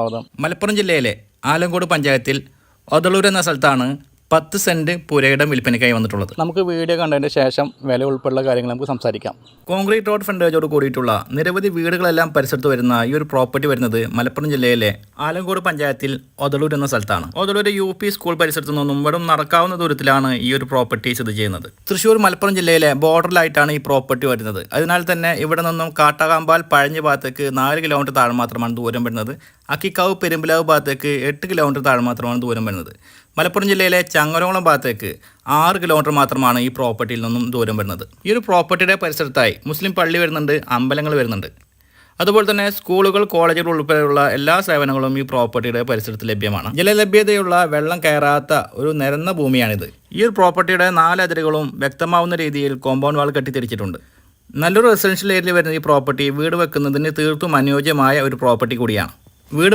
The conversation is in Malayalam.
സ്വാഗതം. മലപ്പുറം ജില്ലയിലെ ആലങ്കോട് പഞ്ചായത്തിൽ ഒതളൂർ എന്ന സ്ഥലത്താണ് 10 സെന്റ് പുരയിടം വിൽപ്പനയ്ക്കായി വന്നിട്ടുള്ളത്. നമുക്ക് വീഡിയോ കണ്ടതിന് ശേഷം വില ഉൾപ്പെടെയുള്ള കാര്യങ്ങൾ നമുക്ക് സംസാരിക്കാം. കോൺക്രീറ്റ് റോഡ് ഫ്രണ്ടേജോട് കൂടിയിട്ടുള്ള നിരവധി വീടുകളെല്ലാം പരിസരത്ത് വരുന്ന ഈ ഒരു പ്രോപ്പർട്ടി വരുന്നത് മലപ്പുറം ജില്ലയിലെ ആലങ്കോട് പഞ്ചായത്തിൽ ഒതളൂർ എന്ന സ്ഥലത്താണ്. ഒതളൂർ UP സ്കൂൾ പരിസരത്ത് നിന്നും വെറും നടക്കാവുന്ന ദൂരത്തിലാണ് ഈ ഒരു പ്രോപ്പർട്ടി സ്ഥിതി ചെയ്യുന്നത്. തൃശ്ശൂർ മലപ്പുറം ജില്ലയിലെ ബോർഡറിലായിട്ടാണ് ഈ പ്രോപ്പർട്ടി വരുന്നത്. അതിനാൽ തന്നെ ഇവിടെ നിന്നും കാട്ടാകാമ്പാൽ പഴഞ്ഞ ഭാഗത്തേക്ക് 4 കിലോമീറ്റർ താഴെ മാത്രമാണ് ദൂരം വരുന്നത്. അക്കിക്കാവ് പെരുമ്പിലാവ് ഭാഗത്തേക്ക് 8 കിലോമീറ്റർ താഴെ മാത്രമാണ് ദൂരം വരുന്നത്. മലപ്പുറം ജില്ലയിലെ ചങ്ങരോളം ഭാഗത്തേക്ക് 6 കിലോമീറ്റർ മാത്രമാണ് ഈ പ്രോപ്പർട്ടിയിൽ നിന്നും ദൂരം വരുന്നത്. ഈ ഒരു പ്രോപ്പർട്ടിയുടെ പരിസരത്തായി മുസ്ലിം പള്ളി വരുന്നുണ്ട്, അമ്പലങ്ങൾ വരുന്നുണ്ട്. അതുപോലെ തന്നെ സ്കൂളുകൾ, കോളേജുകൾ ഉൾപ്പെടെയുള്ള എല്ലാ സേവനങ്ങളും ഈ പ്രോപ്പർട്ടിയുടെ പരിസരത്ത് ലഭ്യമാണ്. ജലലഭ്യതയുള്ള വെള്ളം കയറാത്ത ഒരു നിരന്ന ഭൂമിയാണിത്. ഈ ഒരു പ്രോപ്പർട്ടിയുടെ 4 അതിരുകളും വ്യക്തമാവുന്ന രീതിയിൽ കോമ്പൗണ്ട് വാൾ കെട്ടിത്തിരിച്ചിട്ടുണ്ട്. നല്ലൊരു റെസിഡൻഷ്യൽ ഏരിയയിൽ വരുന്ന ഈ പ്രോപ്പർട്ടി വീട് വെക്കുന്നതിന് തീർത്തും അനുയോജ്യമായ ഒരു പ്രോപ്പർട്ടി കൂടിയാണ്. വീട്